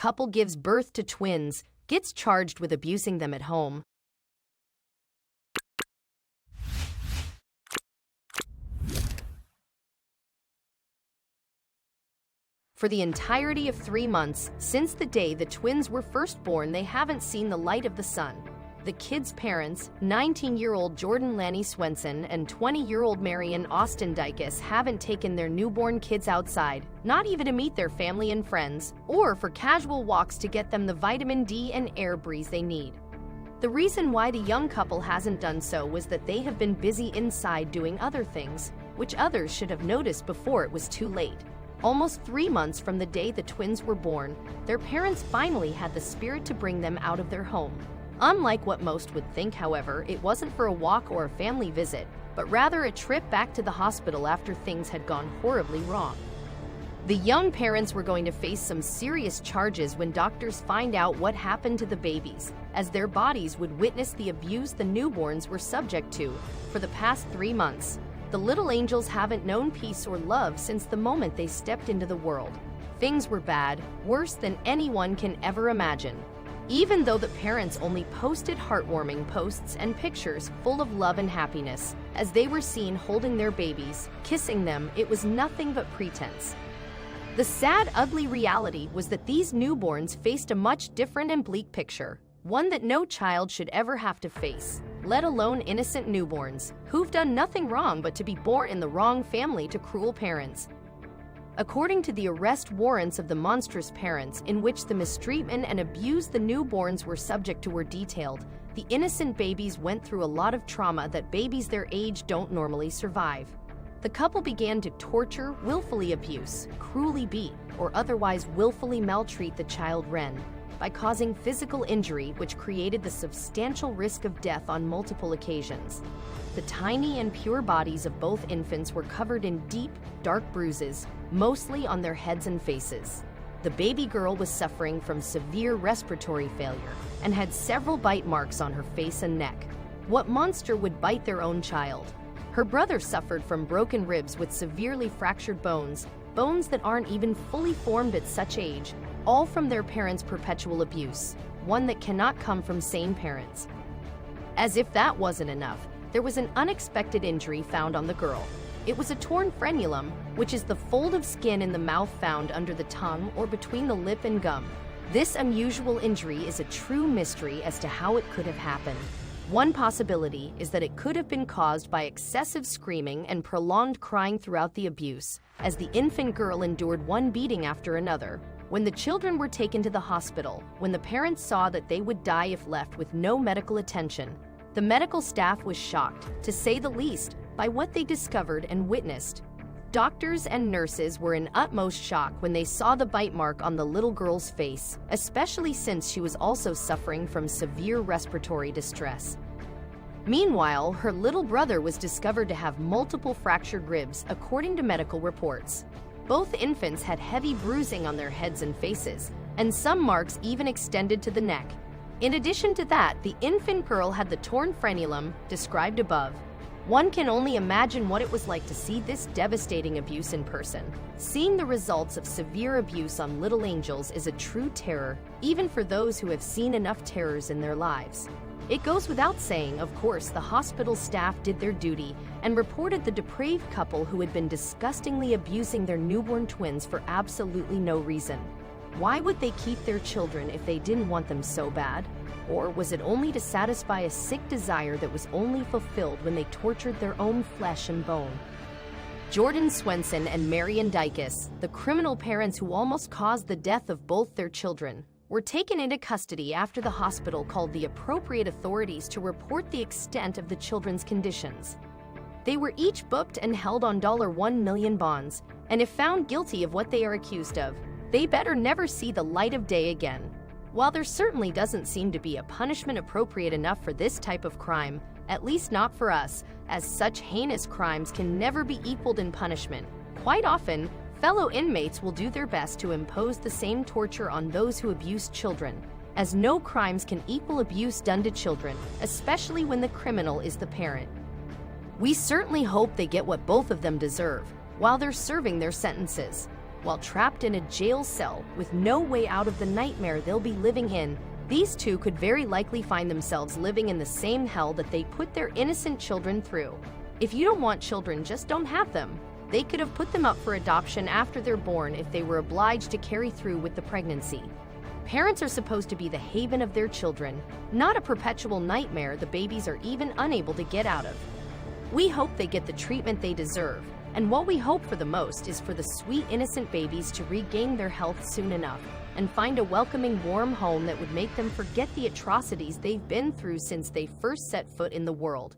couple gives birth to twins, gets charged with abusing them at home. For the entirety of 3 months, since the day the twins were first born, they haven't seen the light of the sun. The kids' parents, 19-year-old Jordan Lanie Swenson and 20-year-old Marion Austin Dycus, haven't taken their newborn kids outside, not even to meet their family and friends, or for casual walks to get them the vitamin D and air breeze they need. The reason why the young couple hasn't done so was that they have been busy inside doing other things, which others should have noticed before it was too late. Almost 3 months from the day the twins were born, their parents finally had the spirit to bring them out of their home. Unlike what most would think, however, it wasn't for a walk or a family visit, but rather a trip back to the hospital after things had gone horribly wrong. The young parents were going to face some serious charges when doctors find out what happened to the babies, as their bodies would witness the abuse the newborns were subject to for the past 3 months. The little angels haven't known peace or love since the moment they stepped into the world. Things were bad, worse than anyone can ever imagine. Even though the parents only posted heartwarming posts and pictures full of love and happiness, as they were seen holding their babies, kissing them, it was nothing but pretense. The sad, ugly reality was that these newborns faced a much different and bleak picture, one that no child should ever have to face, let alone innocent newborns, who've done nothing wrong but to be born in the wrong family to cruel parents. According to the arrest warrants of the monstrous parents in which the mistreatment and abuse the newborns were subject to were detailed, the innocent babies went through a lot of trauma that babies their age don't normally survive. The couple began to torture, willfully abuse, cruelly beat, or otherwise willfully maltreat the child Ren, by causing physical injury which created the substantial risk of death on multiple occasions. The tiny and pure bodies of both infants were covered in deep, dark bruises, mostly on their heads and faces. The baby girl was suffering from severe respiratory failure and had several bite marks on her face and neck. What monster would bite their own child? Her brother suffered from broken ribs with severely fractured bones that aren't even fully formed at such age, all from their parents' perpetual abuse, one that cannot come from sane parents. As if that wasn't enough, there was an unexpected injury found on the girl. It was a torn frenulum, which is the fold of skin in the mouth found under the tongue or between the lip and gum. This unusual injury is a true mystery as to how it could have happened. One possibility is that it could have been caused by excessive screaming and prolonged crying throughout the abuse, as the infant girl endured one beating after another. When the children were taken to the hospital, when the parents saw that they would die if left with no medical attention, the medical staff was shocked, to say the least, by what they discovered and witnessed. Doctors and nurses were in utmost shock when they saw the bite mark on the little girl's face, especially since she was also suffering from severe respiratory distress. Meanwhile, her little brother was discovered to have multiple fractured ribs, according to medical reports. Both infants had heavy bruising on their heads and faces, and some marks even extended to the neck. In addition to that, the infant girl had the torn frenulum, described above. One can only imagine what it was like to see this devastating abuse in person. Seeing the results of severe abuse on little angels is a true terror, even for those who have seen enough terrors in their lives. It goes without saying, of course, the hospital staff did their duty and reported the depraved couple who had been disgustingly abusing their newborn twins for absolutely no reason. Why would they keep their children if they didn't want them so bad? Or was it only to satisfy a sick desire that was only fulfilled when they tortured their own flesh and bone? Jordan Swenson and Marion Dycus, the criminal parents who almost caused the death of both their children, were taken into custody after the hospital called the appropriate authorities to report the extent of the children's conditions. They were each booked and held on $1 million bonds, and if found guilty of what they are accused of, they better never see the light of day again. While there certainly doesn't seem to be a punishment appropriate enough for this type of crime, at least not for us, as such heinous crimes can never be equaled in punishment, quite often, fellow inmates will do their best to impose the same torture on those who abuse children, as no crimes can equal abuse done to children, especially when the criminal is the parent. We certainly hope they get what both of them deserve while they're serving their sentences. While trapped in a jail cell with no way out of the nightmare they'll be living in, these two could very likely find themselves living in the same hell that they put their innocent children through. If you don't want children, just don't have them. They could have put them up for adoption after they're born if they were obliged to carry through with the pregnancy. Parents are supposed to be the haven of their children, not a perpetual nightmare the babies are even unable to get out of. We hope they get the treatment they deserve, and what we hope for the most is for the sweet, innocent babies to regain their health soon enough and find a welcoming, warm home that would make them forget the atrocities they've been through since they first set foot in the world.